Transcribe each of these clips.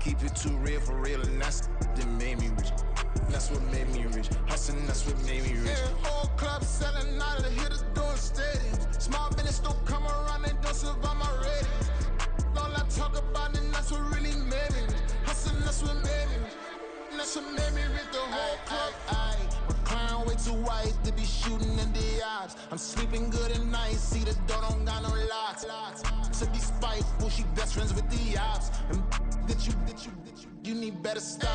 keep it too real for real, and that's that made me rich. That's what made me rich. Hustling, that's what made me rich. Yeah, whole club selling out of the hitters doing stadiums. Small business don't come around, they don't survive my ratings. All I talk about it, that's what really made me rich. Hustling, that's what made me rich. That's what made me rich. The whole club. My clown way too white to be shooting in the ops. I'm sleeping good at night, see the door don't got no locks. To be spiteful, she best friends with the ops. And you need better stop.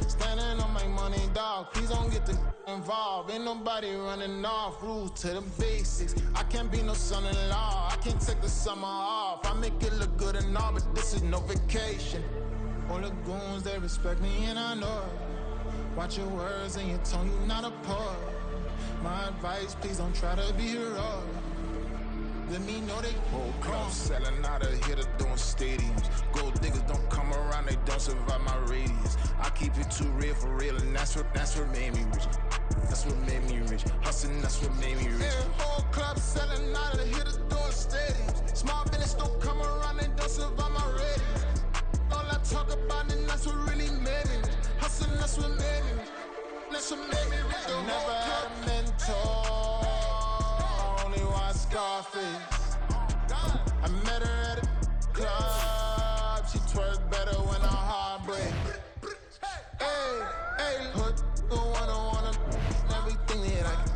Standing on my money, dog. Please don't get the involved. Ain't nobody running off. Rules to the basics. I can't be no son-in-law. I can't take the summer off. I make it look good and all, but this is no vacation. All the goons, they respect me and I know it. Watch your words and your tone, you not a poet. My advice, please don't try to be heroic. Let me know they whole club selling out of here to doing stadiums. Gold diggers don't come around, they don't survive my radius. I keep it too real for real, and that's what made me rich. That's what made me rich. Hustling, that's what made me rich. Yeah, whole club selling out of the here to doing stadiums. Small business don't come around, they don't survive my radius. All I talk about it, that's what really made me rich. Hustling, that's what made me rich. That's what made me rich. I never had a mentor. Only watch Scarface. I met her at a club. She twerk better when her heart break. Hey, put the wanna everything that I can.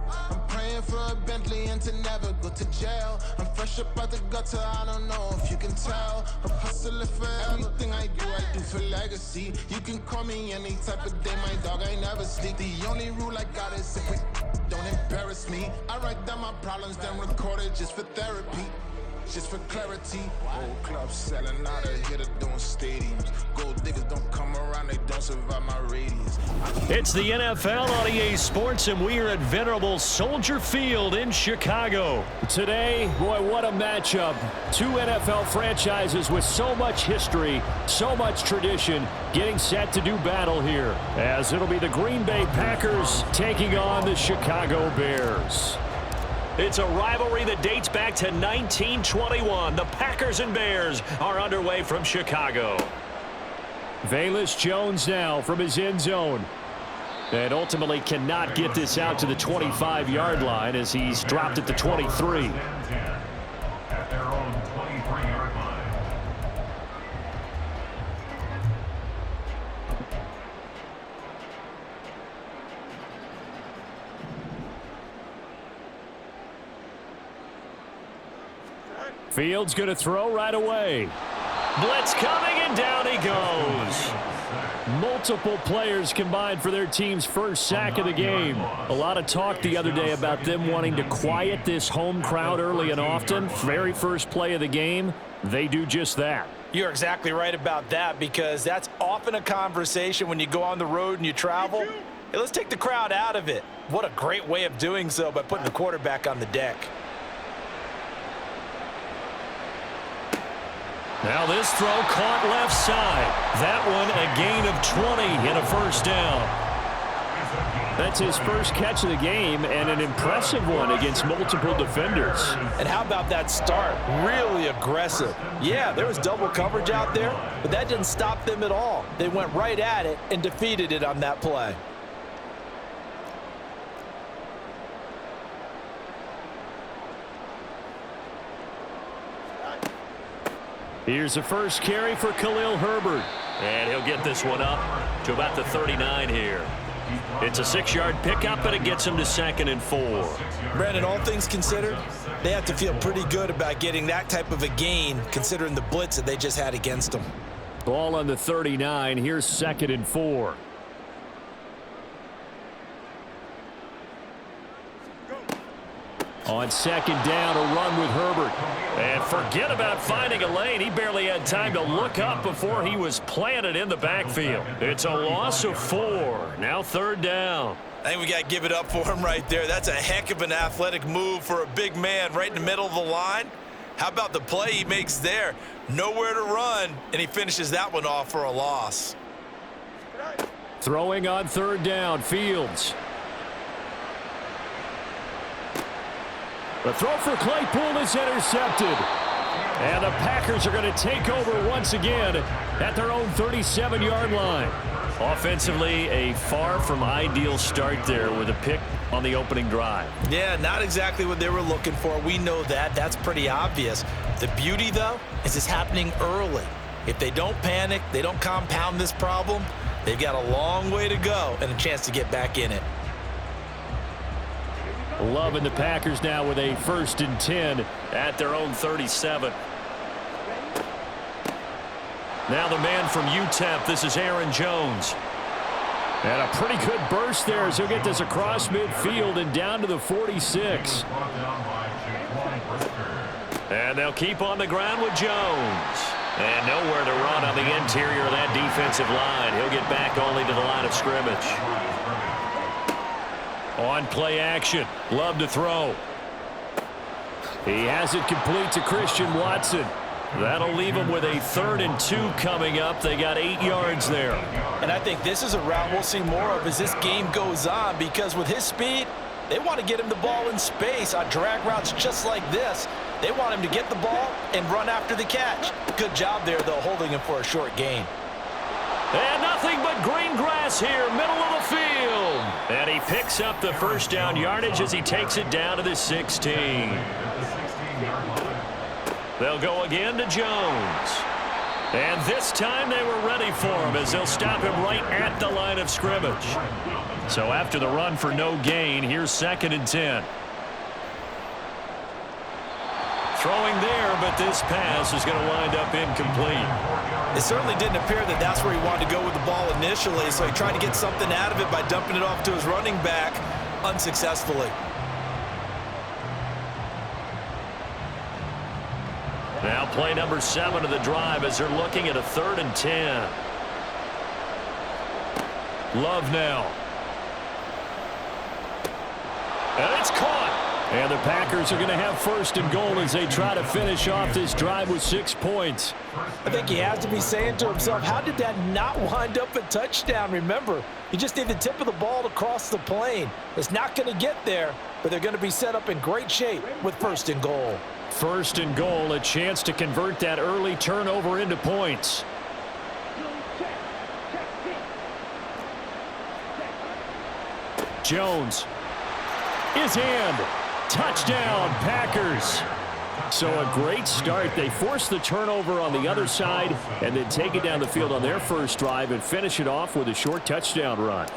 I'm praying for a Bentley and to never go to jail. I'm fresh up out the gutter, I don't know if you can tell. I'm hustling for everything I do for legacy. You can call me any type of day, my dog, I never sleep. The only rule I got is if we don't embarrass me. I write down my problems, then record it just for therapy. Just for clarity. Whole club selling out of here to doing stadiums. Gold diggers don't come around, they don't survive my radius. It's the NFL on EA Sports, and we are at venerable Soldier Field in Chicago. Today, boy, what a matchup. Two NFL franchises with so much history, so much tradition, getting set to do battle here, as it'll be the Green Bay Packers taking on the Chicago Bears. It's a rivalry that dates back to 1921. The Packers and Bears are underway from Chicago. Velus Jones now from his end zone. And ultimately cannot get this out to the 25-yard line as he's dropped at the 23. At their own 23-yard line. Fields going to throw right away. Blitz coming, and down he goes. Multiple players combined for their team's first sack of the game. A lot of talk the other day about them wanting to quiet this home crowd early and often. Very first play of the game, they do just that. You're exactly right about that, because that's often a conversation when you go on the road and you travel. Hey, let's take the crowd out of it. What a great way of doing so by putting the quarterback on the deck. Now this throw caught left side. That one a gain of 20 and a first down. That's his first catch of the game, and an impressive one against multiple defenders. And how about that start? Really aggressive. Yeah, there was double coverage out there, but that didn't stop them at all. They went right at it and defeated it on that play. Here's the first carry for Khalil Herbert. And he'll get this one up to about the 39 here. It's a 6-yard pickup, and it gets him to 2nd and 4. Brandon, all things considered, they have to feel pretty good about getting that type of a gain, considering the blitz that they just had against them. Ball on the 39. Here's 2nd and 4. On 2nd down, a run with Herbert. And forget about finding a lane. He barely had time to look up before he was planted in the backfield. It's a loss of 4. Now 3rd down. I think we got to give it up for him right there. That's a heck of an athletic move for a big man right in the middle of the line. How about the play he makes there? Nowhere to run, and he finishes that one off for a loss. Throwing on 3rd down, Fields. The throw for Claypool is intercepted. And the Packers are going to take over once again at their own 37-yard line. Offensively, a far from ideal start there with a pick on the opening drive. Yeah, not exactly what they were looking for. We know that. That's pretty obvious. The beauty, though, is it's happening early. If they don't panic, they don't compound this problem, they've got a long way to go and a chance to get back in it. Loving the Packers now with a 1st and 10 at their own 37. Now the man from UTEP, this is Aaron Jones. And a pretty good burst there as he'll get this across midfield and down to the 46. And they'll keep on the ground with Jones. And nowhere to run on the interior of that defensive line. He'll get back only to the line of scrimmage. On play action. Love to throw. He has it complete to Christian Watson. That'll leave him with a 3rd and 2 coming up. They got 8 yards there. And I think this is a route we'll see more of as this game goes on, because with his speed, they want to get him the ball in space on drag routes just like this. They want him to get the ball and run after the catch. Good job there, though, holding him for a short gain. And nothing but green grass here, middle of the field. And he picks up the 1st down yardage as he takes it down to the 16. They'll go again to Jones. And this time they were ready for him as they'll stop him right at the line of scrimmage. So after the run for no gain, here's 2nd and 10. Throwing there, but this pass is going to wind up incomplete. It certainly didn't appear that that's where he wanted to go with the ball initially, so he tried to get something out of it by dumping it off to his running back unsuccessfully. Now play number 7 of the drive as they're looking at a 3rd and 10. Love now. And it's caught. And the Packers are going to have 1st and goal as they try to finish off this drive with 6 points. I think he has to be saying to himself, how did that not wind up a touchdown? Remember, you just need the tip of the ball to cross the plane. It's not going to get there, but they're going to be set up in great shape with 1st and goal. 1st and goal, a chance to convert that early turnover into points. Jones is in. Touchdown, Packers. So a great start. They force the turnover on the other side and then take it down the field on their 1st drive and finish it off with a short touchdown run.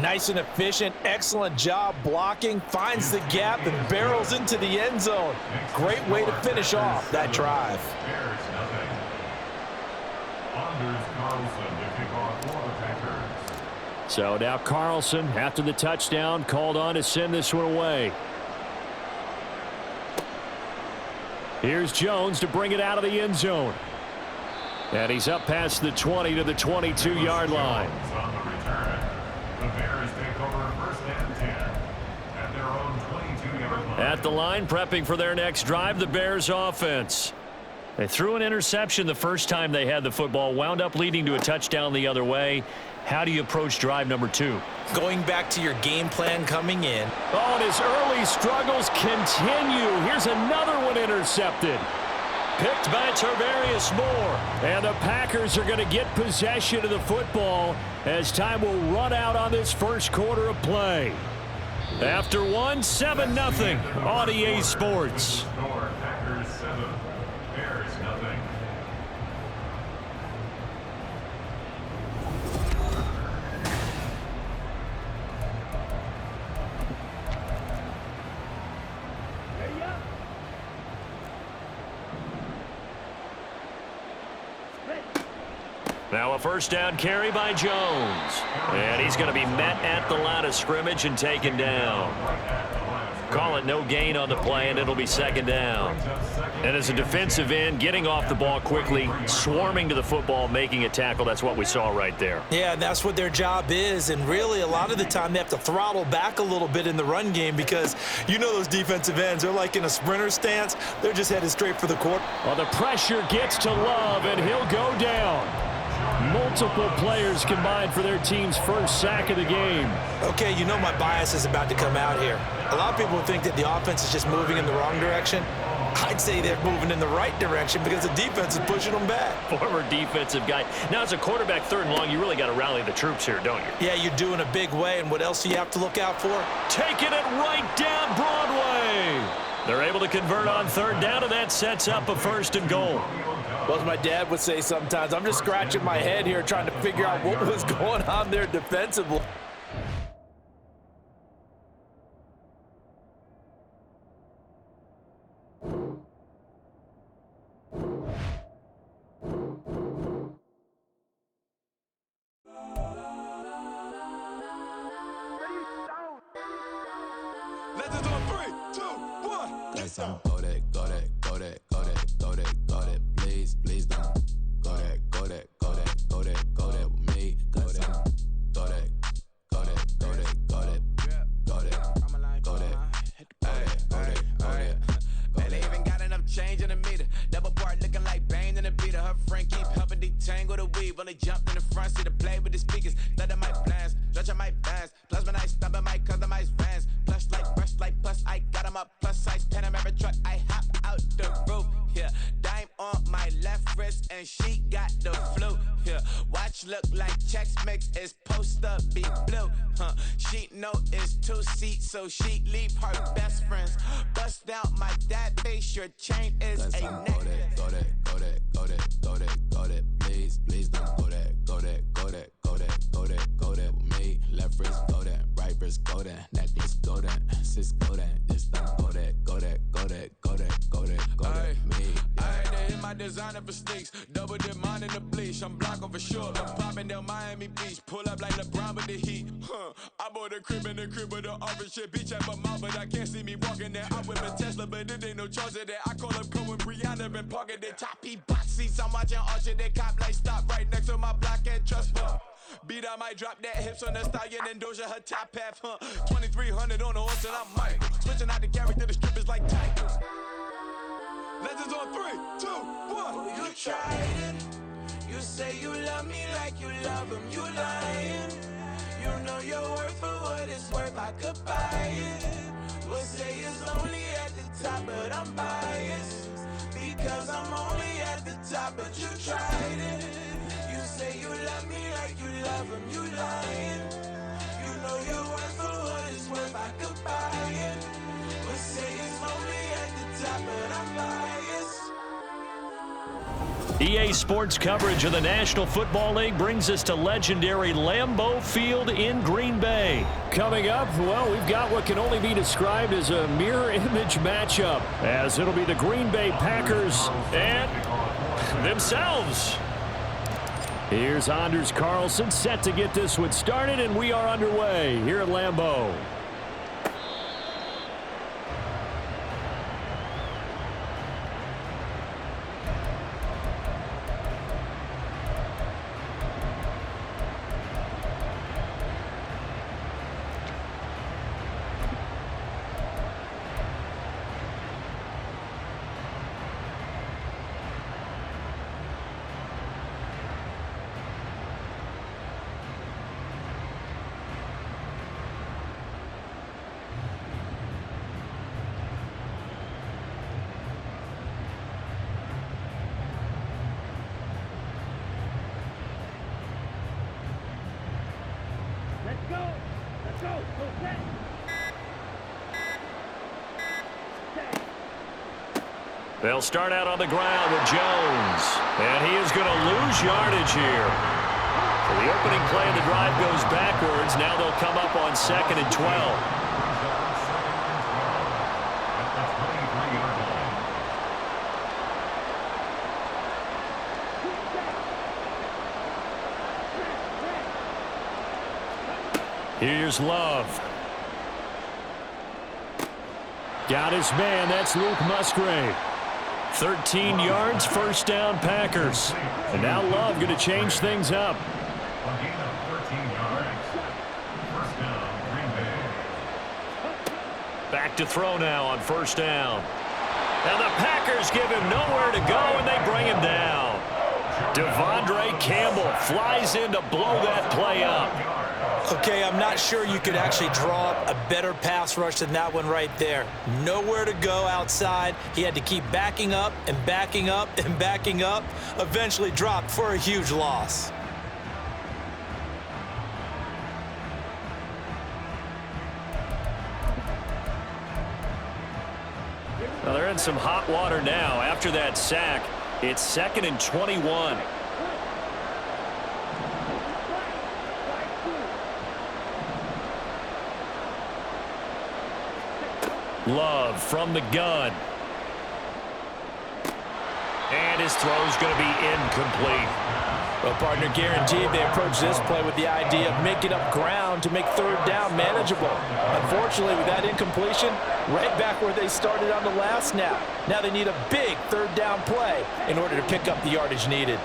Nice and efficient, excellent job blocking, finds the gap and barrels into the end zone. Great way to finish off that drive. So now Carlson, after the touchdown, called on to send this one away. Here's Jones to bring it out of the end zone. And he's up past the 20 to the 22-yard line. At the line, prepping for their next drive, the Bears offense. They threw an interception the first time they had the football, wound up leading to a touchdown the other way. How do you approach drive number 2? Going back to your game plan coming in. Oh, and his early struggles continue. Here's another one intercepted. Picked by Tarvarius Moore. And the Packers are going to get possession of the football as time will run out on this 1st quarter of play. After 1, 7-0 on EA Sports. Now a 1st down carry by Jones. And he's going to be met at the line of scrimmage and taken down. Call it no gain on the play, and it'll be 2nd down. And as a defensive end, getting off the ball quickly, swarming to the football, making a tackle, that's what we saw right there. Yeah, that's what their job is, and really a lot of the time they have to throttle back a little bit in the run game because you know those defensive ends, they're like in a sprinter stance. They're just headed straight for the quarter. Well, the pressure gets to Love, and he'll go down. Multiple players combined for their team's 1st sack of the game. Okay, you know my bias is about to come out here. A lot of people think that the offense is just moving in the wrong direction. I'd say they're moving in the right direction because the defense is pushing them back. Former defensive guy. Now, as a quarterback, 3rd and long, you really got to rally the troops here, don't you? Yeah, you're doing a big way, and what else do you have to look out for? Taking it right down Broadway. They're able to convert on 3rd down, and that sets up a 1st and goal. Well, as my dad would say sometimes, I'm just scratching my head here trying to figure out what was going on there defensively. Legends on 3, 2, 1. Let's go that, go that, go that, go that, go that, go that. Please, please don't go that, go that, go that, go that, go that with me. Go that, go that, go that, go that, go that, go that, go that, go that. Man, they even got enough change in the meter. Double part looking like Bane in the beater. Her friend keep helping detangle the weave. When they jumped in the front seat to play with the speakers. Thunder my plans, stretch my bands. Plus when I stumble my customized vans. Plush like brush like plus I got 'em up. Plus size Panamera truck. I hop out the roof. Yeah, dime on my left wrist and she got the flu. Yeah, watch look like Chex Mix is supposed to be blue. She know it's 2 seats, so she leave her best friends. Bust out my dad face, your chain is Let's a go necklace. that, go that, go that, go that, go that, go that. Please, please don't go that, go that, go that, go that, go that, go that with me. Left wrist go that, right wrist go that, necklace go that, sis go that, just don't go that, go that, go that, go that, go that, go that with me. I had to hit my designer for sneaks. Double dip mine in the bleach. I'm blocking for sure. I'm popping down Miami Beach. Pull up like LeBron with the heat. I bought a crib in the crib with the orange shit. Beach at my mouth, but I can't see me walking there. I'm with a Tesla, but it ain't no charge of that. I call up Cohen, Brianna, been parking the top box seats. I'm watching Archer, they cop like stop right next to my block and trust fund. Beat, I might drop that hips on the stallion and Doja her top half, 2300 on the horse and I'm Mike. Switching out the character, the strippers like Tigers. Legends on 3, 2, 1. You tried it. You say you love me like you love him. You lying. You know your worth for what it's worth. I could buy it. We'll say it's only at the top, but I'm biased because I'm only at the top. But you tried it. You say you love me like you love him. You lying. You know your worth for what it's worth. I could buy it. We'll say it's only at the top, but I'm biased. EA Sports coverage of the National Football League brings us to legendary Lambeau Field in Green Bay. Coming up, well, we've got what can only be described as a mirror image matchup, as it'll be the Green Bay Packers and themselves. Here's Anders Carlson set to get this one started, and we are underway here at Lambeau. They'll start out on the ground with Jones, and he is going to lose yardage here. So the opening play of the drive goes backwards. Now they'll come up on 2nd and 12. Here's Love. Got his man. That's Luke Musgrave. 13 yards, 1st down Packers. And now Love going to change things up. A gain of 13 yards. 1st down, Green Bay. Back to throw now on 1st down. And the Packers give him nowhere to go, and they bring him down. Devondre Campbell flies in to blow that play up. Okay, I'm not sure you could actually draw up a better pass rush than that one right there. Nowhere to go outside. He had to keep backing up and backing up and backing up. Eventually dropped for a huge loss. Well, they're in some hot water now. After that sack, it's 2nd and 21. Love from the gun. And his throw's going to be incomplete. Well, partner, guaranteed they approach this play with the idea of making up ground to make 3rd down manageable. Unfortunately, with that incompletion, right back where they started on the last snap. Now they need a big 3rd down play in order to pick up the yardage needed.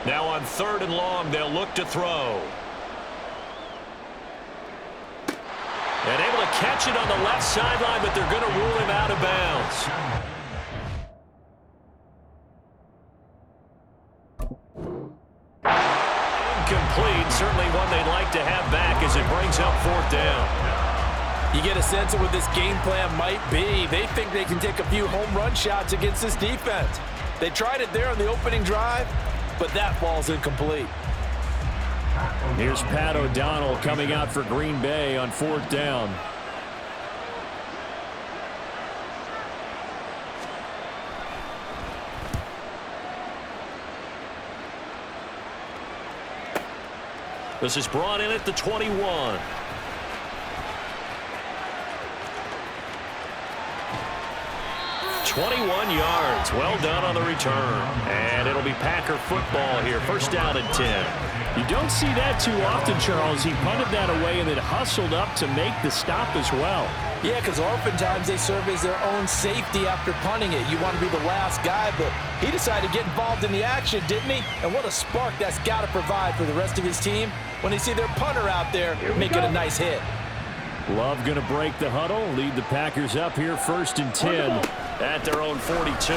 Now on 3rd and long, they'll look to throw. And able to catch it on the left sideline, but they're going to rule him out of bounds. Incomplete. Certainly one they'd like to have back as it brings up 4th down. You get a sense of what this game plan might be. They think they can take a few home run shots against this defense. They tried it there on the opening drive, but that ball's incomplete. Here's Pat O'Donnell coming out for Green Bay on 4th down. This is brought in at the 21. yards. Well done on the return. And it'll be Packer football here. 1st down and 10. You don't see that too often, Charles. He punted that away and then hustled up to make the stop as well. Yeah, because oftentimes they serve as their own safety after punting it. You want to be the last guy, but he decided to get involved in the action, didn't he? And what a spark that's got to provide for the rest of his team when they see their punter out there making a nice hit. Love going to break the huddle, lead the Packers up here 1st and 10 at their own 42.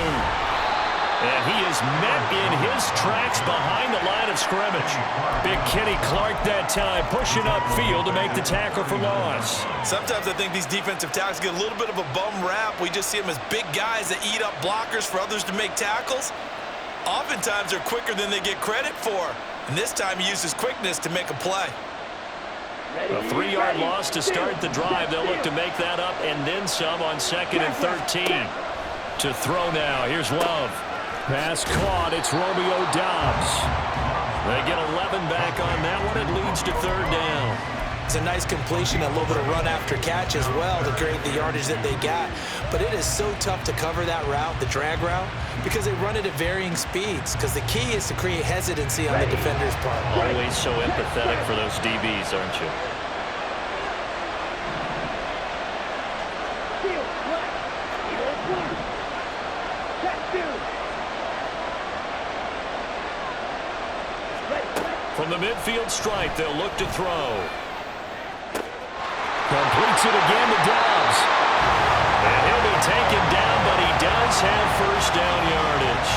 And he is met in his tracks behind the line of scrimmage. Big Kenny Clark that time pushing upfield to make the tackle for loss. Sometimes I think these defensive tackles get a little bit of a bum rap. We just see them as big guys that eat up blockers for others to make tackles. Oftentimes they're quicker than they get credit for. And this time he uses quickness to make a play. A 3-yard loss to start the drive. They'll look to make that up and then some on 2nd and 13. To throw now. Here's Love. Pass caught. It's Romeo Doubs. They get 11 back on that one. It leads to 3rd down. It's a nice completion, a little bit of run after catch as well to create the yardage that they got. But it is so tough to cover that route, the drag route, because they run it at varying speeds. Because the key is to create hesitancy on the defender's part. Always so empathetic for those DBs, aren't you? From the midfield stripe, they'll look to throw. Completes it again to Doubs. And he'll be taken down, but he does have 1st down yardage.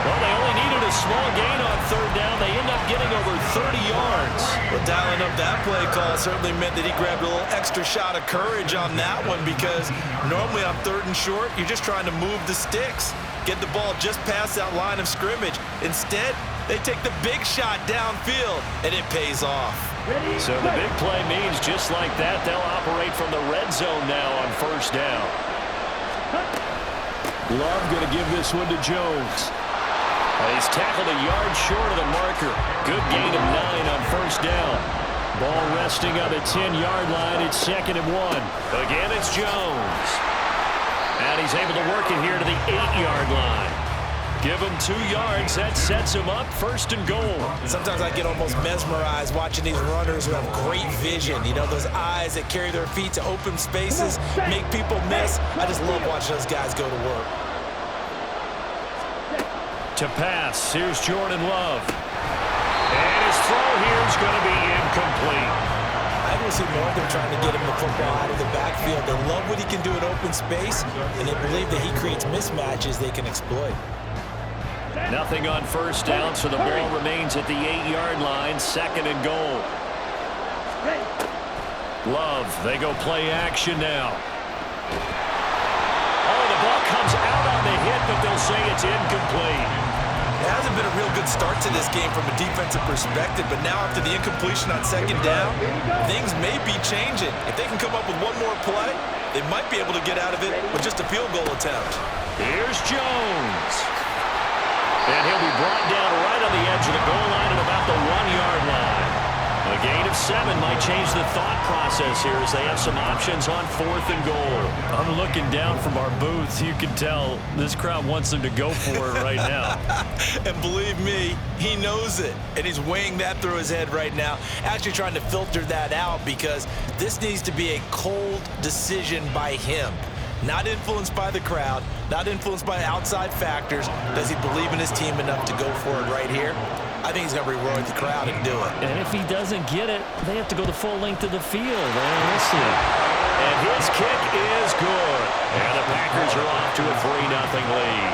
Well, they only needed a small gain on 3rd down. They end up getting over 30 yards. Well, dialing up that play call certainly meant that he grabbed a little extra shot of courage on that one, because normally on 3rd and short, you're just trying to move the sticks, get the ball just past that line of scrimmage. Instead, they take the big shot downfield, and it pays off. So the big play means just like that, they'll operate from the red zone now on 1st down. Love going to give this one to Jones. He's tackled a yard short of the marker. Good gain of 9 on 1st down. Ball resting on the 10-yard line. It's 2nd and 1. Again, it's Jones. And he's able to work it here to the 8-yard line. Give him 2 yards. That sets him up 1st and goal. Sometimes I get almost mesmerized watching these runners who have great vision. You know, those eyes that carry their feet to open spaces, make people miss. I just love watching those guys go to work. To pass, here's Jordan Love. And his throw here is going to be incomplete. I'd will see more of them trying to get him the football out of the backfield. They love what he can do in open space, and they believe that he creates mismatches they can exploit. Nothing on first down, so the ball remains at the 8-yard line, 2nd and goal. Love, they go play action now. Oh, the ball comes out on the hit, but they'll say it's incomplete. It hasn't been a real good start to this game from a defensive perspective, but now after the incompletion on 2nd down, things may be changing. If they can come up with one more play, they might be able to get out of it with just a field goal attempt. Here's Jones. And he'll be brought down right on the edge of the goal line at about the 1-yard line. A gain of 7 might change the thought process here as they have some options on 4th and goal. I'm looking down from our booth. You can tell this crowd wants them to go for it right now. And believe me, he knows it. And he's weighing that through his head right now, actually trying to filter that out because this needs to be a cold decision by him. Not influenced by the crowd, not influenced by outside factors. Does he believe in his team enough to go for it right here? I think he's going to be roaring the crowd and do it. And if he doesn't get it, they have to go the full length of the field. We'll see. And his kick is good. And the Packers are off to a 3-0 lead.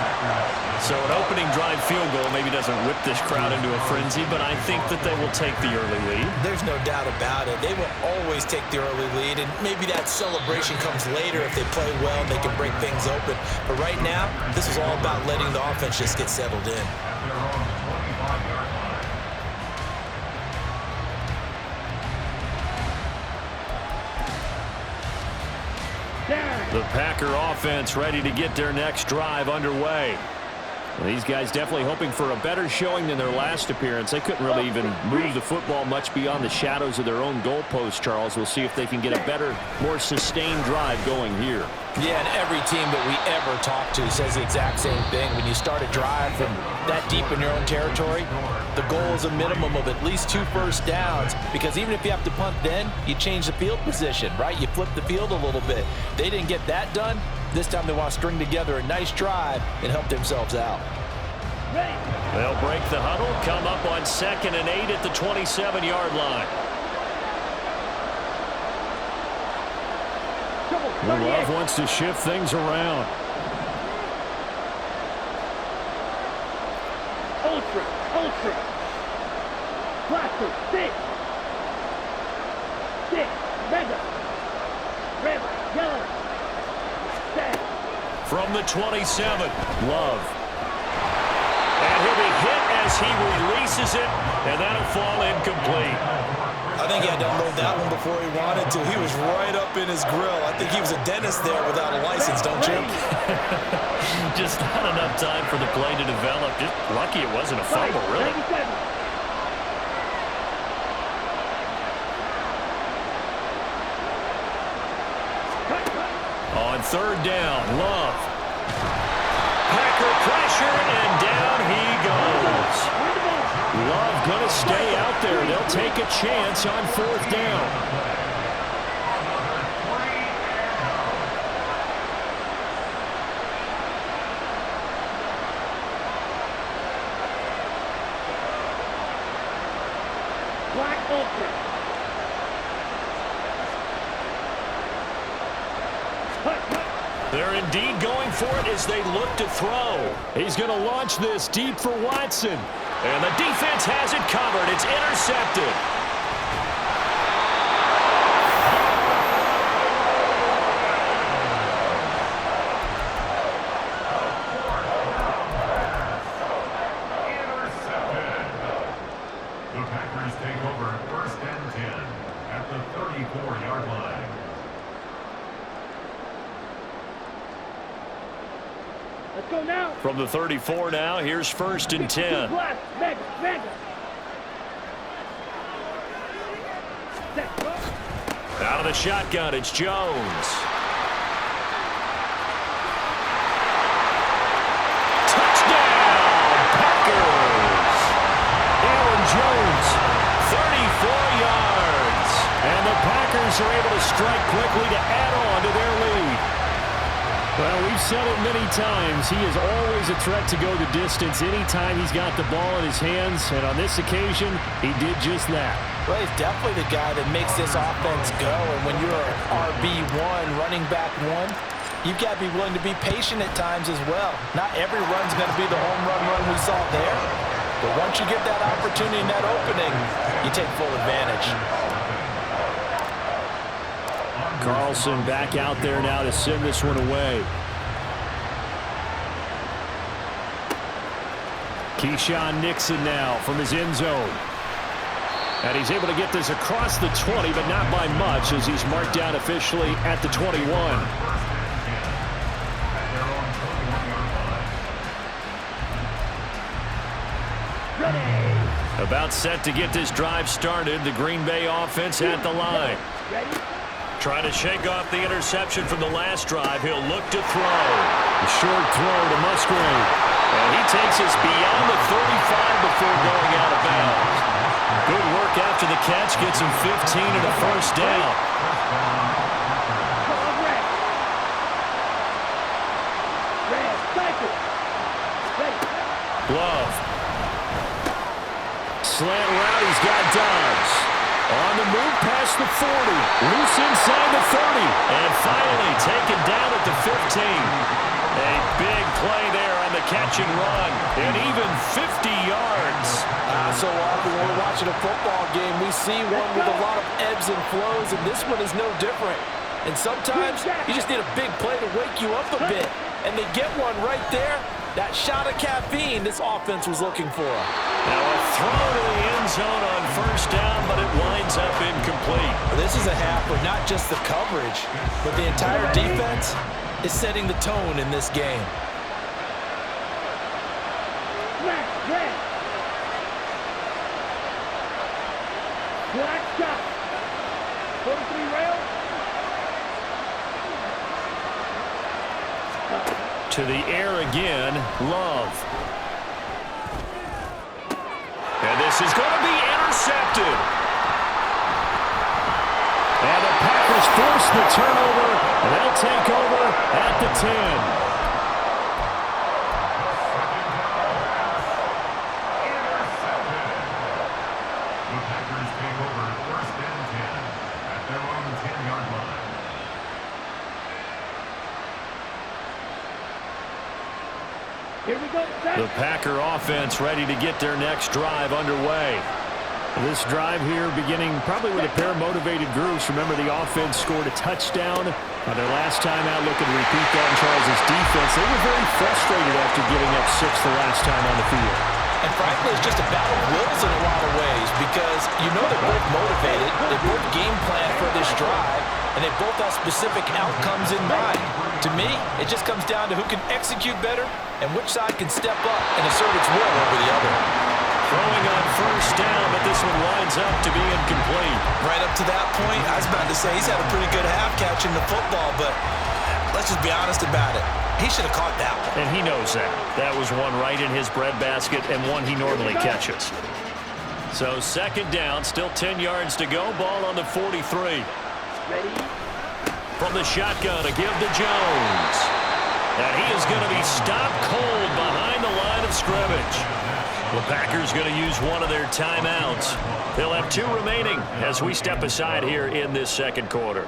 So an opening drive field goal maybe doesn't whip this crowd into a frenzy, but I think that they will take the early lead. There's no doubt about it. They will always take the early lead, and maybe that celebration comes later if they play well and they can break things open. But right now, this is all about letting the offense just get settled in. The Packer offense ready to get their next drive underway. Well, these guys definitely hoping for a better showing than their last appearance. They couldn't really even move the football much beyond the shadows of their own goalpost, Charles. We'll see if they can get a better, more sustained drive going here. Yeah, and every team that we ever talk to says the exact same thing. When you start a drive from that deep in your own territory, the goal is a minimum of at least 2 first downs, because even if you have to punt then, you change the field position, right? You flip the field a little bit. They didn't get that done. This time they want to string together a nice drive and help themselves out. They'll break the huddle, come up on 2nd and 8 at the 27-yard line. Love wants to shift things around. Ultra. Blaster, stick, mega, red, yellow, set. From the 27, Love. And he'll be hit as he releases it, and that'll fall incomplete. I think he had to unload that one before he wanted to. He was right up in his grill. I think he was a dentist there without a license, don't you? Just not enough time for the play to develop. Just lucky it wasn't a fumble, really. On 3rd down, Love. Packer pressure, and down he goes. Love going to stay out there. They'll take a chance on 4th down. Black Ultra. They're indeed going for it as they look to throw. He's going to launch this deep for Watson. And the defense has it covered. It's intercepted. Intercepted. The Packers take over 1st and 10 at the 34-yard line. Let's go now. From the 34 now, here's 1st and 10. Mega. Out of the shotgun, it's Jones. Touchdown, Packers! Aaron Jones, 34 yards. And the Packers are able to strike quickly to add on to their lead. Well, we've said it many times. He is always a threat to go the distance anytime he's got the ball in his hands. And on this occasion, he did just that. Well, he's definitely the guy that makes this offense go. And when you're an RB1, running back one, you've got to be willing to be patient at times as well. Not every run's going to be the home run we saw there. But once you get that opportunity and that opening, you take full advantage. Carlson back out there now to send this one away. Keyshawn Nixon now from his end zone. And he's able to get this across the 20, but not by much as he's marked down officially at the 21. Ready. About set to get this drive started. The Green Bay offense at the line. Ready. Trying to shake off the interception from the last drive. He'll look to throw. A short throw to Musgrave. And he takes us beyond the 35 before going out of bounds. Good work after the catch. Gets him 15 and a first down. Red. Cycle. Ready. Glove. Slant route. He's got Dobbs. On the move past the 40. Loose inside the 30. And finally taken down at the 15. A big play there on the catch and run. And even 50 yards. So often when we're watching a football game, we see one with a lot of ebbs and flows, and this one is no different. And sometimes you just need a big play to wake you up a bit. And they get one right there. That shot of caffeine this offense was looking for. Now a throw to the end zone on first down, but it winds up incomplete. This is a half where not just the coverage, but the entire defense is setting the tone in this game. Red. Black shot. 43 rail. To the air again, Love. And this is going to be intercepted. And the Packers force the turnover, and they'll take over at the 10. The Packers take over first and 10 at their own 10-yard line. Here we go. The Packer offense ready to get their next drive underway. This drive here beginning probably with a pair of motivated groups. Remember, the offense scored a touchdown on their last time out. Looking to repeat that in Charles' defense. They were very frustrated after giving up 6 the last time on the field. And frankly, it's just a battle of wills in a lot of ways because you know they're both motivated. They both game plan for this drive, and they both have specific outcomes in mind. To me, it just comes down to who can execute better and which side can step up and assert its will over the other. Throwing on first down, but this one winds up to be incomplete. Right up to that point, I was about to say he's had a pretty good half catching the football, but let's just be honest about it. He should have caught that one. And he knows that. That was one right in his breadbasket and one he normally catches. So second down, still 10 yards to go. Ball on the 43. Ready. From the shotgun, a give to Jones. And he is going to be stopped cold behind the line of scrimmage. The Packers going to use one of their timeouts. They'll have 2 remaining as we step aside here in this second quarter.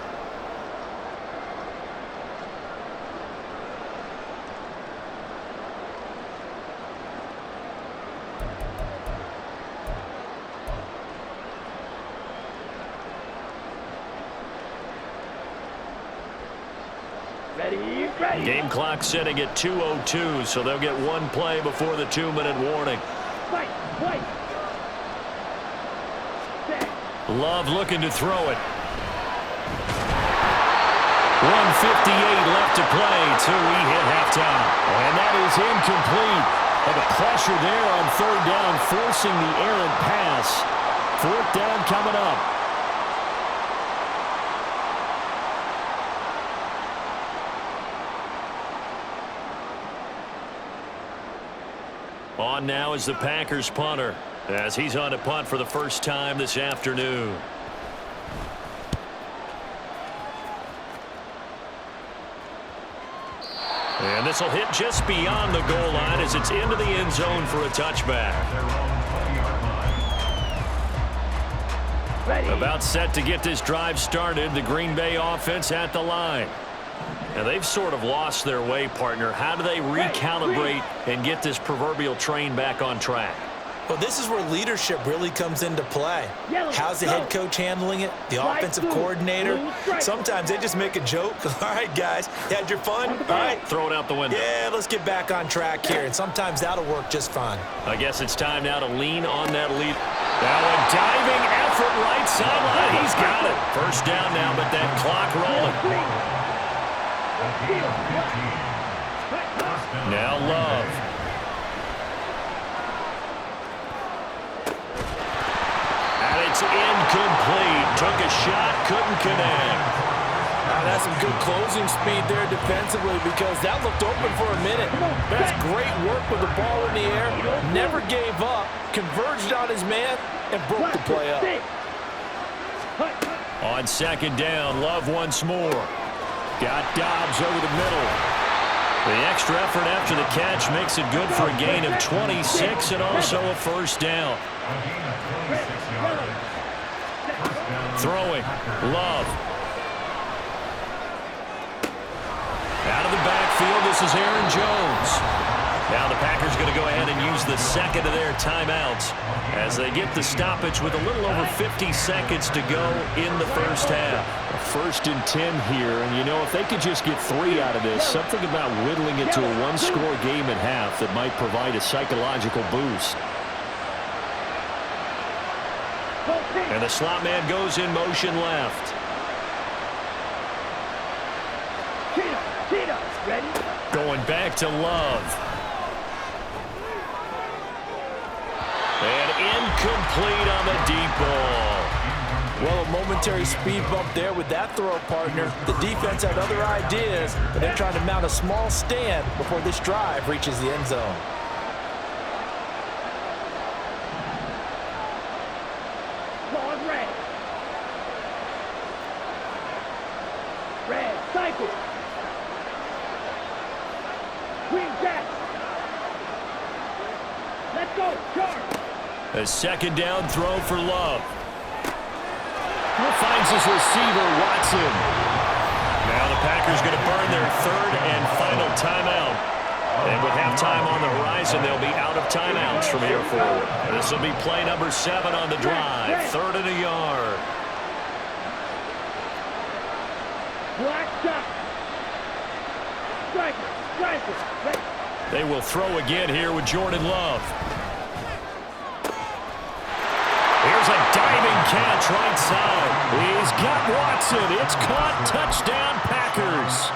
Ready. Game clock setting at 2:02, so they'll get one play before the 2-minute warning. Fight. Love looking to throw it. 1:58 left to play till we hit halftime. And that is incomplete. And the pressure there on third down, forcing the errant pass. Fourth down coming up. On now is the Packers punter, as he's on to punt for the first time this afternoon. And this will hit just beyond the goal line as it's into the end zone for a touchback. Ready. About set to get this drive started, the Green Bay offense at the line. And they've sort of lost their way, partner. How do they recalibrate and get this proverbial train back on track? Well, this is where leadership really comes into play. How's the head coach handling it? The offensive coordinator? Sometimes they just make a joke. All right, guys, you had your fun? All right. Throw it out the window. Yeah, let's get back on track here. And sometimes that'll work just fine. I guess it's time now to lean on that lead. Now a diving effort right sideline. He's got it. First down now, but that clock rolling. Now Love. It's incomplete. Took a shot, couldn't connect. That's some good closing speed there defensively because that looked open for a minute. That's great work with the ball in the air. Never gave up, converged on his man, and broke the play up. On second down, Love once more. Got Dobbs over the middle. The extra effort after the catch makes it good for a gain of 26 and also a first down. Throwing, Love. Out of the backfield, this is Aaron Jones. Now the Packers going to go ahead and use the second of their timeouts as they get the stoppage with a little over 50 seconds to go in the first half. A 1st and 10 here, and you know, if they could just get 3 out of this, something about whittling it to a one-score game at half that might provide a psychological boost. And the slot man goes in motion left. Ready. Going back to Love. And incomplete on the deep ball. Well, a momentary speed bump there with that throw, partner. The defense had other ideas, but they're trying to mount a small stand before this drive reaches the end zone. Red, cycle. Green jack. Let's go, charge. A second down throw for Love. Finds his receiver, Watson. Now the Packers going to burn their 3rd and final timeout. And with halftime on the horizon, they'll be out of timeouts from here forward. This will be play number 7 on the drive. 3rd and a yard. Black shot. Striker. They will throw again here with Jordan Love. Here's a diving catch right side. He's got Watson. It's caught. Touchdown, Packers.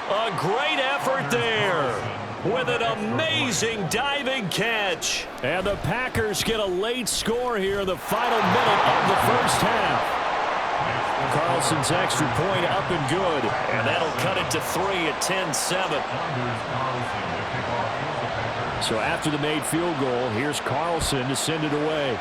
A great effort there with an amazing diving catch. And the Packers get a late score here in the final minute of the first half. Carlson's extra point up and good. And that'll cut it to 3 at 10-7. So after the made field goal, here's Carlson to send it away.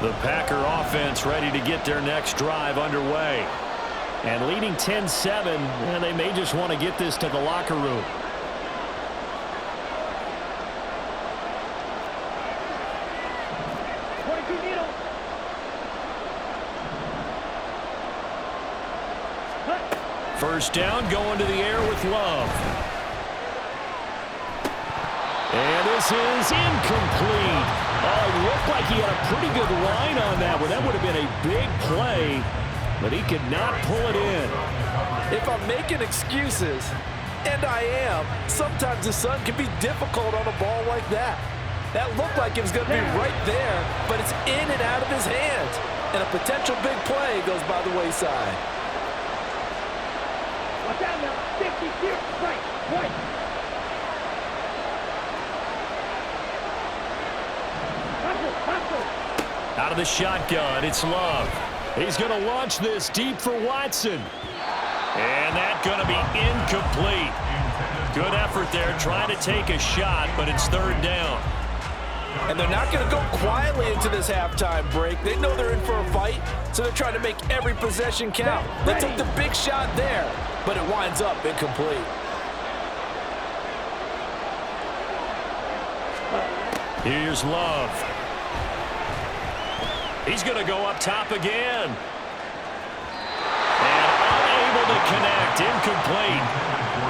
The Packer offense ready to get their next drive underway. And leading 10-7, and they may just want to get this to the locker room. First down, going to the air with Love. And this is incomplete. Oh, it looked like he had a pretty good line on that one. That would have been a big play, but he could not pull it in. If I'm making excuses, and I am, sometimes the sun can be difficult on a ball like that. That looked like it was going to be right there, but it's in and out of his hands. And a potential big play goes by the wayside. Watch out now. 50 here. Right. Out of the shotgun, it's Love. He's going to launch this deep for Watson. And that's going to be incomplete. Good effort there, trying to take a shot, but it's third down. And they're not going to go quietly into this halftime break. They know they're in for a fight, so they're trying to make every possession count. They took the big shot there, but it winds up incomplete. Here's Love. He's going to go up top again. And unable to connect, incomplete.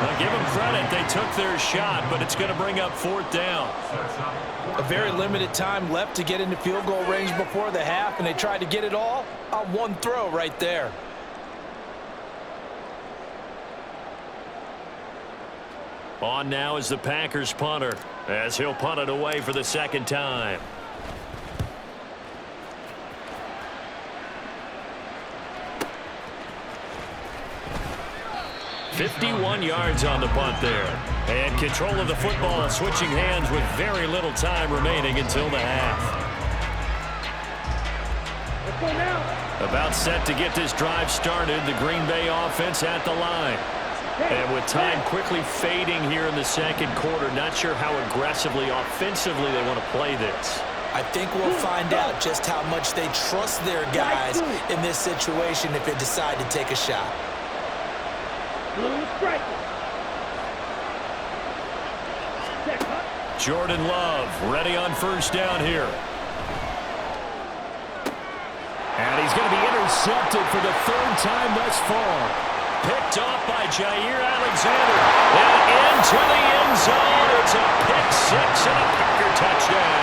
Now give them credit, they took their shot, but it's going to bring up fourth down. A very limited time left to get into field goal range before the half, and they tried to get it all on one throw right there. On now is the Packers punter, as he'll punt it away for the second time. "51 yards on the punt there. And control of the football, switching hands with very little time remaining until the half. About set to get this drive started, the Green Bay offense at the line. And with time quickly fading here in the second quarter, not sure how aggressively, offensively they want to play this. I think we'll find out just how much they trust their guys in this situation if they decide to take a shot. Jordan Love ready on first down here. And he's going to be intercepted for the third time thus far. Picked off by Jair Alexander. And into the end zone. It's a pick six and a Packer touchdown.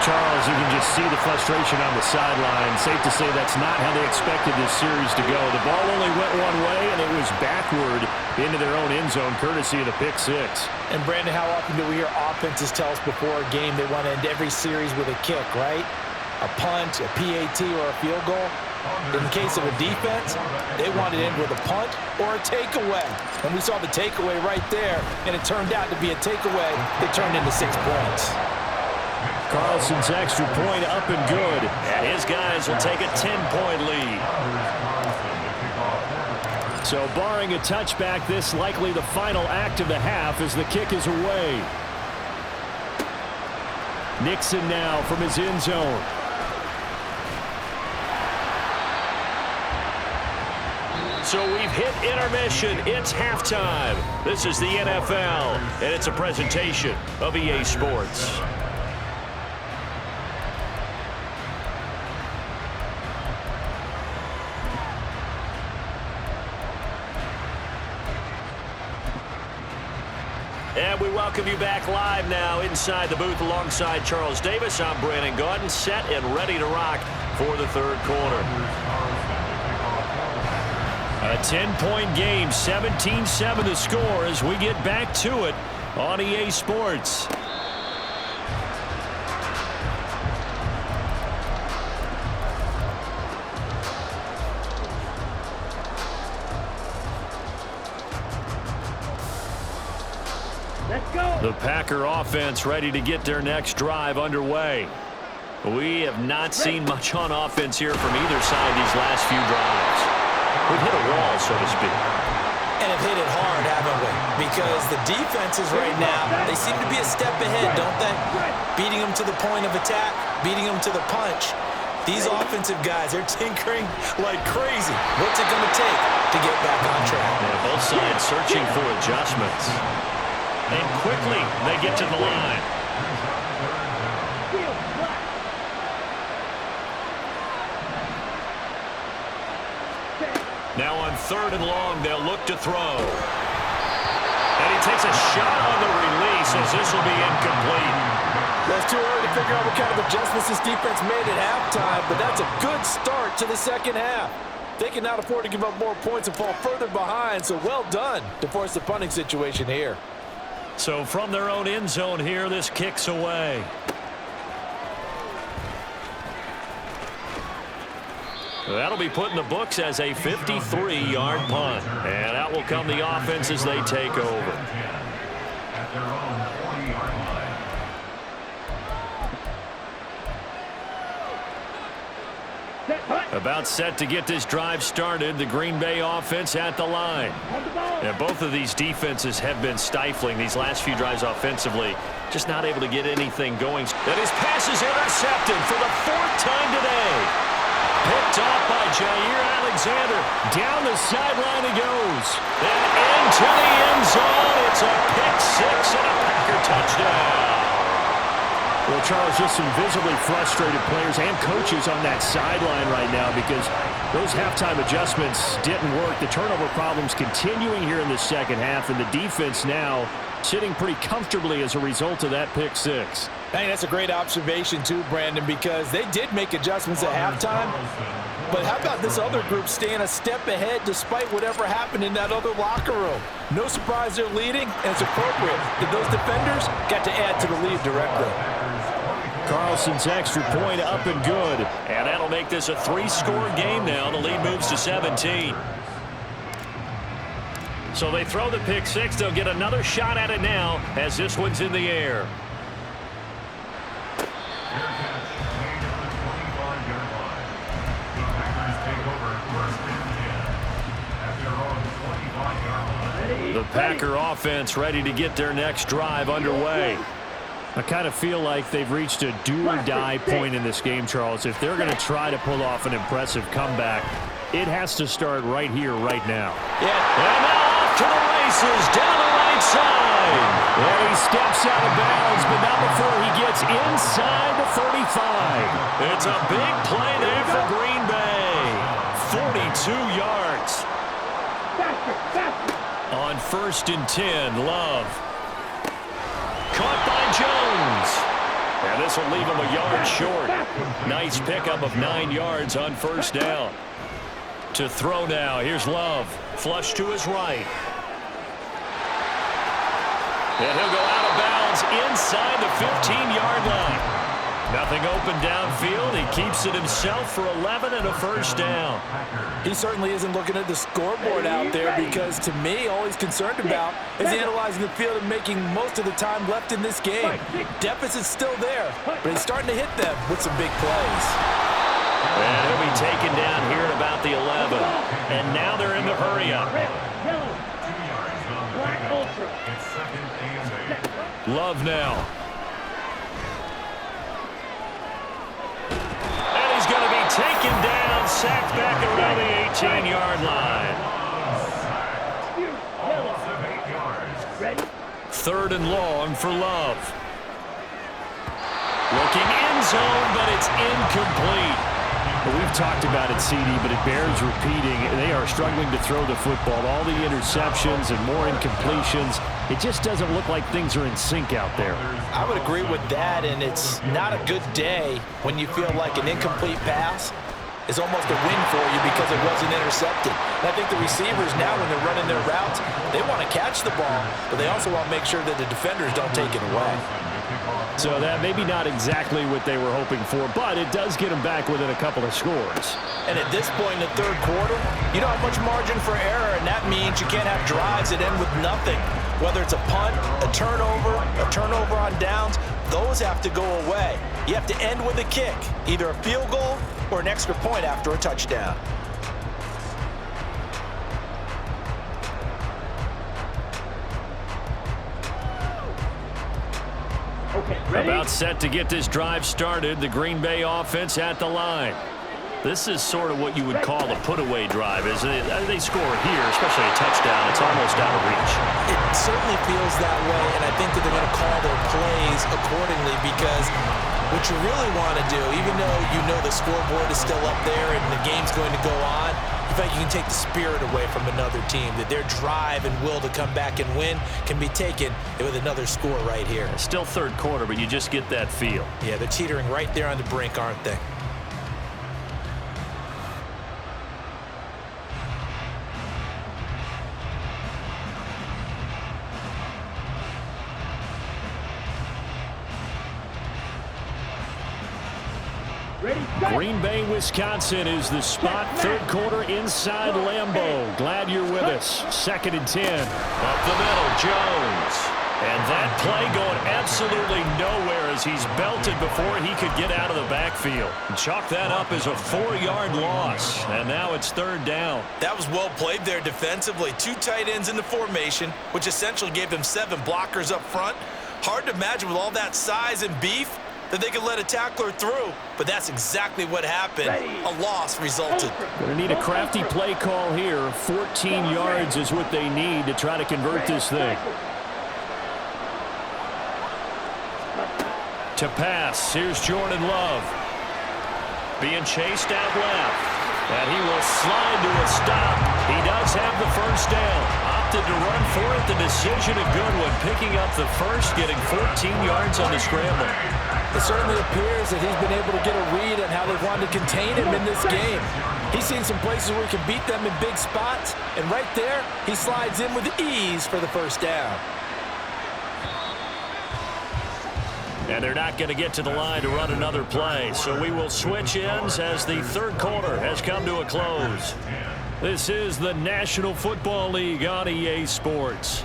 Charles, you can just see the frustration on the sideline. Safe to say that's not how they expected this series to go. The ball only went one way, and it was backward into their own end zone, courtesy of the pick six. And, Brandon, how often do we hear offenses tell us before a game they want to end every series with a kick, right? A punt, a PAT, or a field goal. In the case of a defense, they want to end with a punt or a takeaway. And we saw the takeaway right there, and it turned out to be a takeaway that turned into 6 points. Carlson's extra point up and good. And his guys will take a 10-point lead. So barring a touchback, this likely the final act of the half as the kick is away. Nixon now from his end zone. So we've hit intermission. It's halftime. This is the NFL, and it's a presentation of EA Sports. And we welcome you back live now inside the booth alongside Charles Davis. I'm Brandon Gaudin, set and ready to rock for the third quarter. A 10-point game, 17-7 the score as we get back to it on EA Sports. The Packer offense ready to get their next drive underway. We have not seen much on offense here from either side these last few drives. We've hit a wall, so to speak. And have hit it hard, haven't we? Because the defenses right now, they seem to be a step ahead, don't they? Beating them to the point of attack, beating them to the punch. These offensive guys, they're tinkering like crazy. What's it going to take to get back on track? Yeah, both sides searching for adjustments. And quickly, they get to the line. Now on third and long, they'll look to throw. And he takes a shot on the release as this will be incomplete. Well, it's too early to figure out what kind of adjustments this defense made at halftime, but that's a good start to the second half. They cannot afford to give up more points and fall further behind, so well done to force the punting situation here. So from their own end zone here, this kicks away. That'll be put in the books as a 53-yard punt. And out will come the offense as they take over. About set to get this drive started. The Green Bay offense at the line. And both of these defenses have been stifling these last few drives offensively. Just not able to get anything going. And his pass is intercepted for the 4th time today. Picked off by Jair Alexander. Down the sideline he goes. And into the end zone. It's a pick 6 and a Packer touchdown. Well, Charles, just some visibly frustrated players and coaches on that sideline right now because those halftime adjustments didn't work. The turnover problems continuing here in the second half, and the defense now sitting pretty comfortably as a result of that pick 6. Hey, that's a great observation too, Brandon, because they did make adjustments at halftime. But how about this other group staying a step ahead despite whatever happened in that other locker room? No surprise they're leading, and it's appropriate that those defenders got to add to the lead directly. Carlson's extra point up and good. And that'll make this a 3-score game now. The lead moves to 17. So they throw the pick 6. They'll get another shot at it now as this one's in the air. The Packer offense ready to get their next drive underway. I kind of feel like they've reached a do-or-die point in this game, Charles. If they're going to try to pull off an impressive comeback, it has to start right here, right now. Yeah. And now off to the races, down the right side. And he steps out of bounds, but not before he gets inside the 35. It's a big play there for Green Bay. 42 yards. On 1st and 10, Love. Caught by Jones. And this will leave him a yard short. Nice pickup of 9 yards on 1st down. To throw now. Here's Love. Flush to his right. And he'll go out of bounds inside the 15-yard line. Nothing open downfield. He keeps it himself for 11 and a 1st down. He certainly isn't looking at the scoreboard out there because, to me, all he's concerned about is analyzing the field and making most of the time left in this game. Deficit's still there, but he's starting to hit them with some big plays. And he'll be taken down here at about the 11. And now they're in the hurry-up. Love now. Going to be taken down, sacked back around the 18-yard line. 3rd and long for Love. Looking end zone, but it's incomplete. Well, we've talked about it, CD, but it bears repeating. They are struggling to throw the football. All the interceptions and more incompletions. It just doesn't look like things are in sync out there. I would agree with that, and it's not a good day when you feel like an incomplete pass is almost a win for you because it wasn't intercepted. And I think the receivers now, when they're running their routes, they want to catch the ball, but they also want to make sure that the defenders don't take it away. So that maybe not exactly what they were hoping for, but it does get them back within a couple of scores. And at this point in the 3rd quarter, you don't have much margin for error, and that means you can't have drives that end with nothing. Whether it's a punt, a turnover on downs, those have to go away. You have to end with a kick, either a field goal or an extra point after a touchdown. About set to get this drive started. The Green Bay offense at the line. This is sort of what you would call a put-away drive, isn't it? They score here, especially a touchdown. It's almost out of reach. It certainly feels that way, and I think that they're going to call their plays accordingly because what you really want to do, even though you know the scoreboard is still up there and the game's going to go on, in fact, you can take the spirit away from another team, that their drive and will to come back and win can be taken with another score right here. Still 3rd quarter, but you just get that feel. Yeah, they're teetering right there on the brink, aren't they? Green Bay, Wisconsin is the spot. 3rd quarter inside Lambeau. Glad you're with us. 2nd and 10. Up the middle, Jones. And That play going absolutely nowhere as he's belted before he could get out of the backfield. Chalk that up as a 4-yard loss, and now it's 3rd down. That was well played there defensively. 2 tight ends in the formation, which essentially gave them 7 blockers up front. Hard to imagine with all that size and beef that they could let a tackler through, but that's exactly what happened. A loss resulted. Going to need a crafty play call here. 14 yards is what they need to try to convert this thing. To pass, here's Jordan Love. Being chased out left. And he will slide to a stop. He does have the first down. Opted to run for it. The decision a good one. Picking up the first, getting 14 yards on the scramble. It certainly appears that he's been able to get a read on how they wanted to contain him in this game. He's seen some places where he can beat them in big spots, and right there, he slides in with ease for the first down. And they're not going to get to the line to run another play, so we will switch ends as the 3rd quarter has come to a close. This is the National Football League on EA Sports.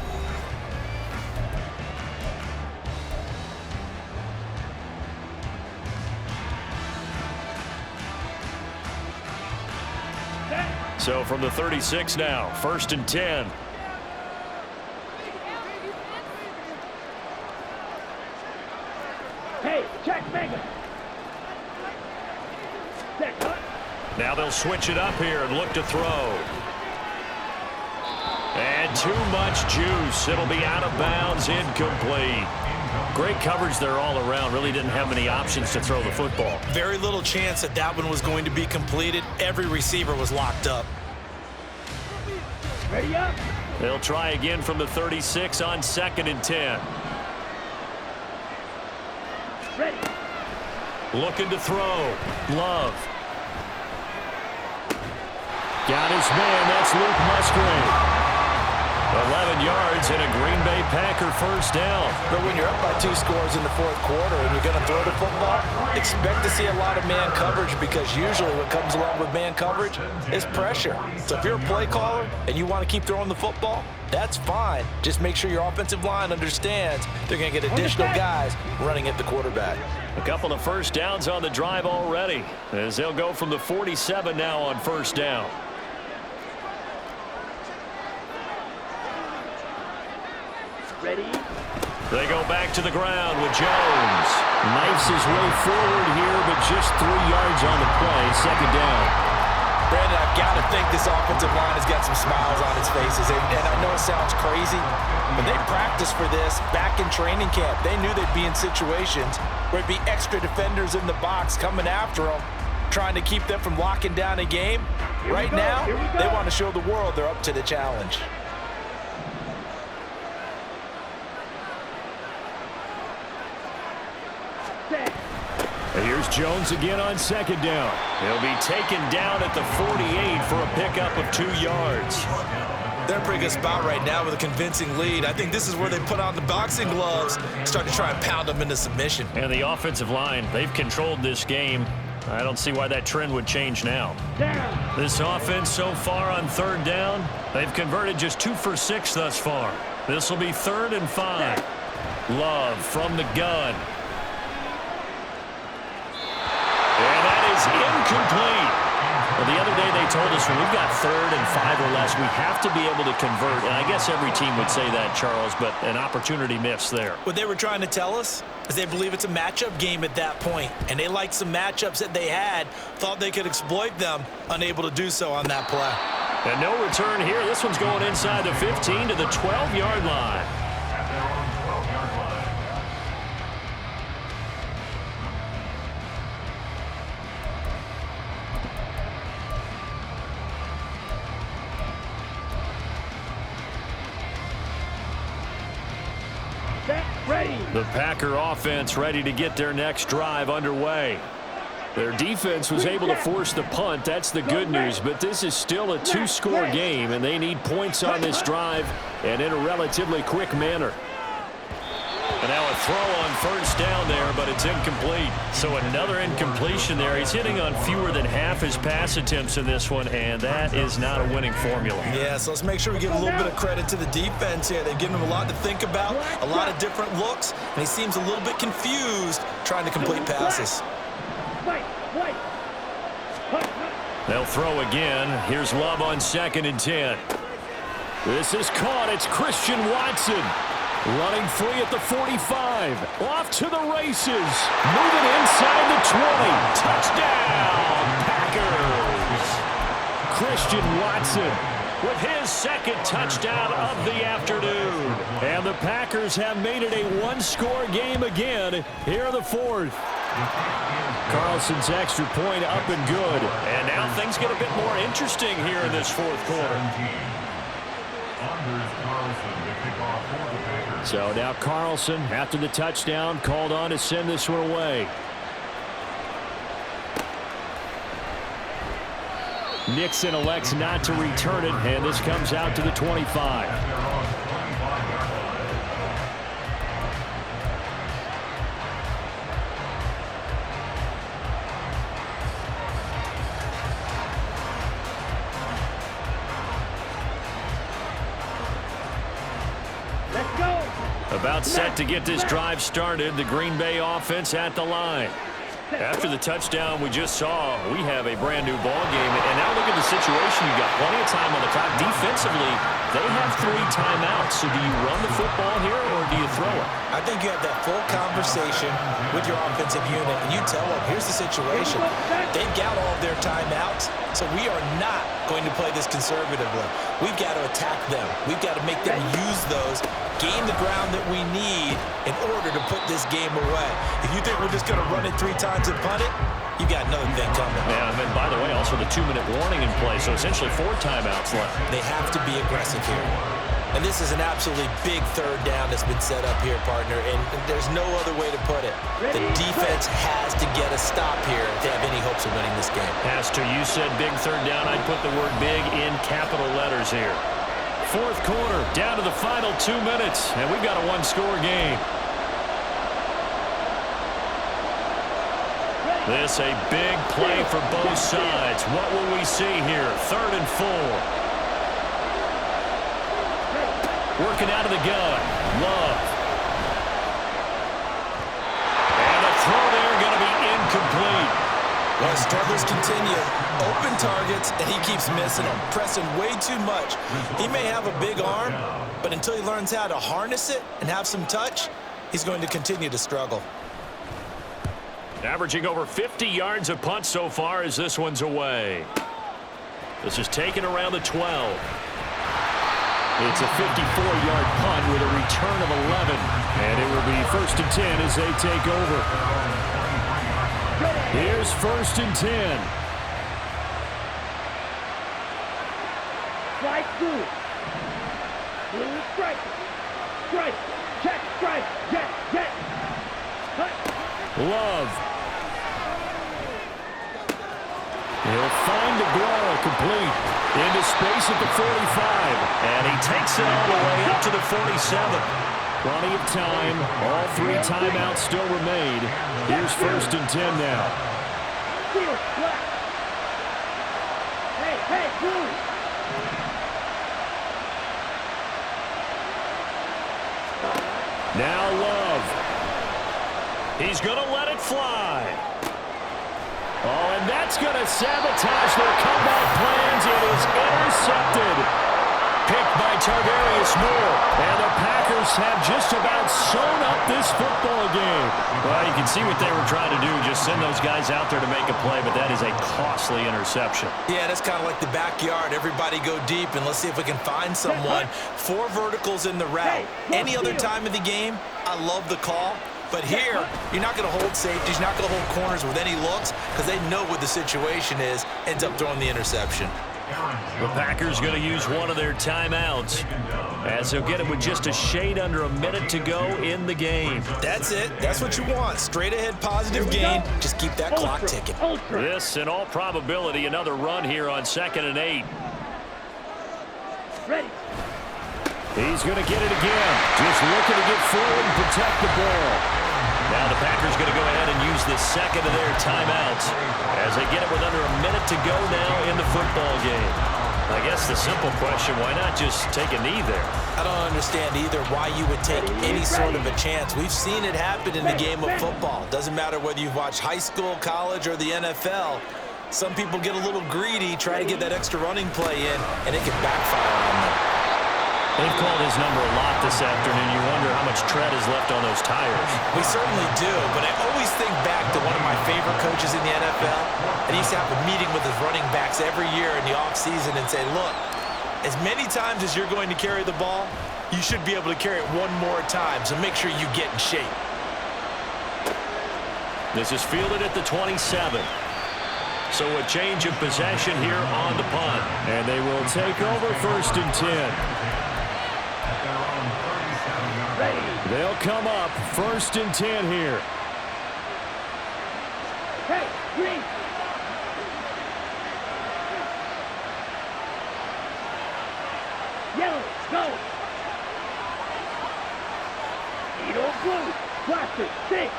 So from the 36 now, 1st and 10. Hey, check Mega. Now they'll switch it up here and look to throw. And too much juice. It'll be out of bounds, incomplete. Great coverage there all around. Really didn't have many options to throw the football. Very little chance that that one was going to be completed. Every receiver was locked up. Ready up. They'll try again from the 36 on 2nd and 10. Ready. Looking to throw. Love. Got his man. That's Luke Musgrave. 11 yards and a Green Bay Packer first down. But when you're up by 2 scores in the 4th quarter and you're going to throw the football, expect to see a lot of man coverage, because usually what comes along with man coverage is pressure. So if you're a play caller and you want to keep throwing the football, that's fine. Just make sure your offensive line understands they're going to get additional guys running at the quarterback. A couple of first downs on the drive already, as they'll go from the 47 now on first down. Ready. They go back to the ground with Jones. Knifes his way forward here, but just 3 yards on the play. 2nd down. Brandon, I've got to think this offensive line has got some smiles on its faces. And I know it sounds crazy, but they practiced for this back in training camp. They knew they'd be in situations where it'd be extra defenders in the box coming after them, trying to keep them from locking down a game. Right now, they want to show the world they're up to the challenge. And here's Jones again on 2nd down. He'll be taken down at the 48 for a pickup of 2 yards. They're in a pretty good spot right now with a convincing lead. I think this is where they put on the boxing gloves, start to try and pound them into submission. And the offensive line, they've controlled this game. I don't see why that trend would change now. Down. This offense so far on 3rd down, they've converted just 2 for 6 thus far. This will be 3rd and 5. Love from the gun. And that is incomplete. Well, the other day they told us when we've got 3rd and 5 or less, we have to be able to convert. And I guess every team would say that, Charles, but an opportunity missed there. What they were trying to tell us is they believe it's a matchup game at that point. And they liked some matchups that they had, thought they could exploit them, unable to do so on that play. And no return here. This one's going inside the 15 to the 12-yard line. At their own 12-yard line. Ready. The Packer offense ready to get their next drive underway. Their defense was able to force the punt. That's the good news, but this is still a 2-score game, and they need points on this drive and in a relatively quick manner. And now a throw on first down there, but it's incomplete. So another incompletion there. He's hitting on fewer than half his pass attempts in this one, and that is not a winning formula. Yeah, so let's make sure we give a little bit of credit to the defense here. They've given him a lot to think about, a lot of different looks, and he seems a little bit confused trying to complete passes. They'll throw again. Here's Love on 2nd and 10. This is caught. It's Christian Watson. Running free at the 45. Off to the races. Moving inside the 20. Touchdown, Packers. Christian Watson with his 2nd touchdown of the afternoon. And the Packers have made it a one-score game again here in the 4th. Carlson's extra point up and good. And now things get a bit more interesting here in this 4th quarter. So now Carlson, after the touchdown, called on to send this one away. Nixon elects not to return it, and this comes out to the 25. About set to get this drive started. The Green Bay offense at the line. After the touchdown we just saw, we have a brand new ball game. And now look at the situation. You've got plenty of time on the clock. Defensively, they have 3 timeouts. So do you run the football here or do you throw it? I think you have that full conversation with your offensive unit, and you tell them, here's the situation. They've got all of their timeouts, so we are not going to play this conservatively. We've got to attack them. We've got to make them use those, gain the ground that we need in order to put this game away. If you think we're just going to run it 3 times and punt it, you got another thing coming. Yeah, and by the way, also the 2-minute warning in play, so essentially 4 timeouts left. They have to be aggressive here. And this is an absolutely big 3rd down that's been set up here, partner, and there's no other way to put it. The defense has to get a stop here to have any hopes of winning this game. Pastor, you said big 3rd down. I'd put the word big in capital letters here. 4th quarter, down to the final 2 minutes, and we've got a one-score game. This a big play for both sides. What will we see here? 3rd and 4. Working out of the gun. Love. And the throw there going to be incomplete. Well, his struggles continue. Open targets, and he keeps missing them. Pressing way too much. He may have a big arm, but until he learns how to harness it and have some touch, he's going to continue to struggle. Averaging over 50 yards a punt so far as this one's away. This is taken around the 12. It's a 54-yard punt with a return of 11. And it will be 1st and 10 as they take over. Here's 1st and 10. Strike through. Blue strike. Strike. Check. Strike. Get. Love. He'll find Aguero complete. Into space at the 45. And he takes it all the way up to the 47. Plenty of time. All 3 timeouts still remain. Here's 1st and 10 now. Hey, Blue. Now Love. He's going to let it fly. Oh, and that's going to sabotage their comeback plans. It is intercepted. Picked by Tarvarius Moore. And the Packers have just about sewn up this football game. Well, you can see what they were trying to do. Just send those guys out there to make a play, but that is a costly interception. Yeah, that's kind of like the backyard. Everybody go deep, and let's see if we can find someone. 4 verticals in the route. Any other time of the game, I love the call. But here, you're not going to hold safeties, you're not going to hold corners with any looks because they know what the situation is, ends up throwing the interception. The Packers going to use one of their timeouts as they'll get it with just a shade under a minute to go in the game. That's it. That's what you want. Straight ahead positive gain. Just keep that clock ticking. This, in all probability, another run here on 2nd and 8. Ready. He's going to get it again. Just looking to get forward and protect the ball. Now the Packers going to go ahead and use the second of their timeouts as they get it with under a minute to go now in the football game. I guess the simple question, why not just take a knee there? I don't understand either why you would take any sort of a chance. We've seen it happen in the game of football. Doesn't matter whether you've watched high school, college, or the NFL. Some people get a little greedy, try to get that extra running play in, and it can backfire on them. They've called his number a lot this afternoon. You wonder how much tread is left on those tires. We certainly do, but I always think back to one of my favorite coaches in the NFL, and he used to have a meeting with his running backs every year in the offseason and say, look, as many times as you're going to carry the ball, you should be able to carry it one more time, so make sure you get in shape. This is fielded at the 27. So a change of possession here on the punt. And they will take over 1st and 10. They'll come up 1st and 10 here. Hey, green. Yellow, go. Edo blue. Blaster, 6.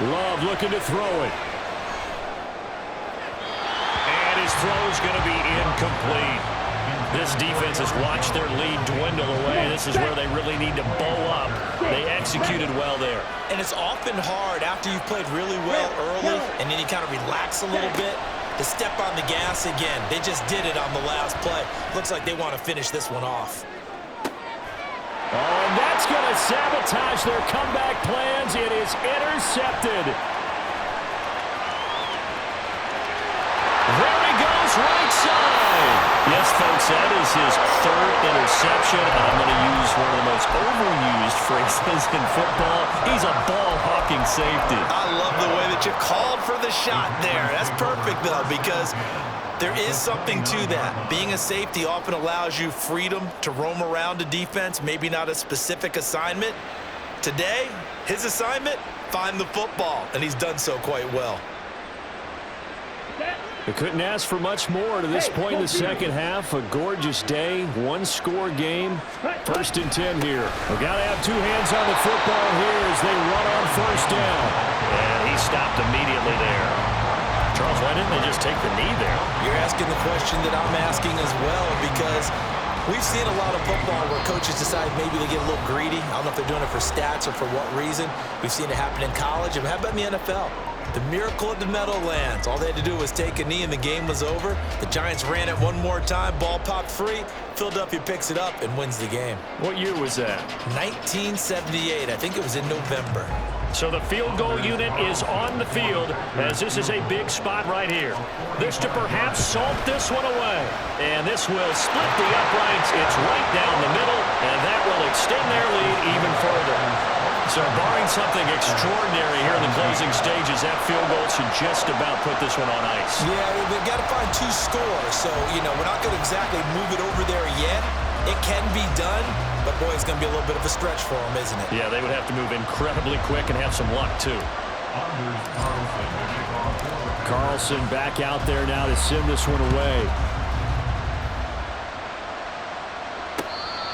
Love looking to throw it. And his throw's going to be incomplete. This defense has watched their lead dwindle away. This is where they really need to bow up. They executed well there. And it's often hard after you've played really well early and then you kind of relax a little bit to step on the gas again. They just did it on the last play. Looks like they want to finish this one off. Oh, and that's going to sabotage their comeback plans. It is intercepted. There he goes, right side. Yes, folks, that is his 3rd interception, and I'm going to use one of the most overused phrases in football. He's a ball-hawking safety. I love the way that you called for the shot there. That's perfect, though, because there is something to that. Being a safety often allows you freedom to roam around a defense, maybe not a specific assignment. Today, his assignment, find the football, and he's done so quite well. They couldn't ask for much more to this point in the second half. A gorgeous day, 1-score game. 1st and 10 here. We've got to have 2 hands on the football here as they run on 1st down. And he stopped immediately there. Charles, why didn't they just take the knee there? You're asking the question that I'm asking as well, because we've seen a lot of football where coaches decide maybe they get a little greedy. I don't know if they're doing it for stats or for what reason. We've seen it happen in college. And how about in the NFL? The miracle of the Meadowlands. All they had to do was take a knee and the game was over. The Giants ran it one more time. Ball popped free. Philadelphia picks it up and wins the game. What year was that? 1978. I think it was in November. So the field goal unit is on the field as this is a big spot right here. This to perhaps salt this one away. And this will split the uprights. It's right down the middle, and that will extend their lead even further. So barring something extraordinary here in the closing stages, that field goal should just about put this one on ice. Yeah, they've got to find 2 scores. So, we're not going to exactly move it over there yet. It can be done, but, boy, it's going to be a little bit of a stretch for them, isn't it? Yeah, they would have to move incredibly quick and have some luck, too. Carlson back out there now to send this one away.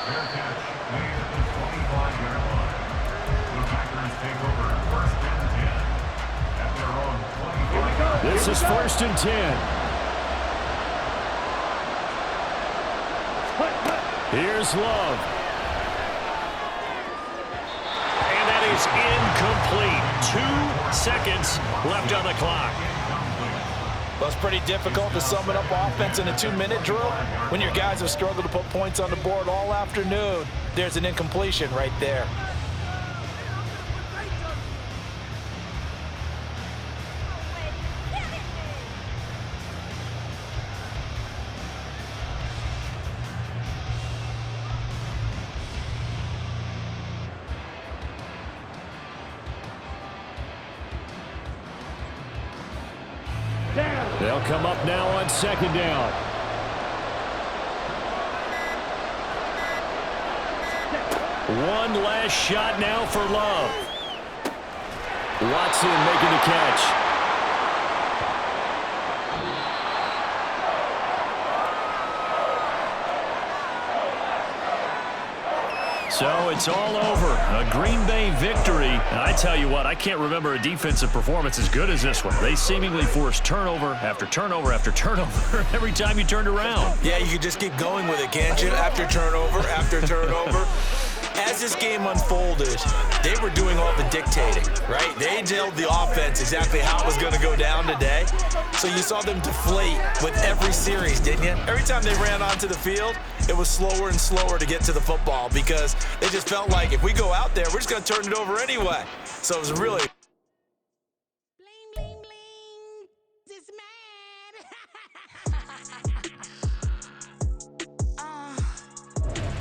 Fair catch made at the 25-yard line. The Packers take over 1st and 10 at their own 25. This is 1st and 10. Here's Love. And that is incomplete. 2 seconds left on the clock. Well, it's pretty difficult to sum it up offense in a 2-minute drill when your guys have struggled to put points on the board all afternoon. There's an incompletion right there. They'll come up now on 2nd down. One last shot now for Love. Watson making the catch. So it's all over. A Green Bay victory. And I tell you what, I can't remember a defensive performance as good as this one. They seemingly forced turnover after turnover after turnover every time you turned around. Yeah, you could just keep going with it, can't you? After turnover. As this game unfolded, they were doing all the dictating, right? They told the offense exactly how it was going to go down today. So you saw them deflate with every series, didn't you? Every time they ran onto the field, it was slower and slower to get to the football because they just felt like if we go out there, we're just going to turn it over anyway. So it was really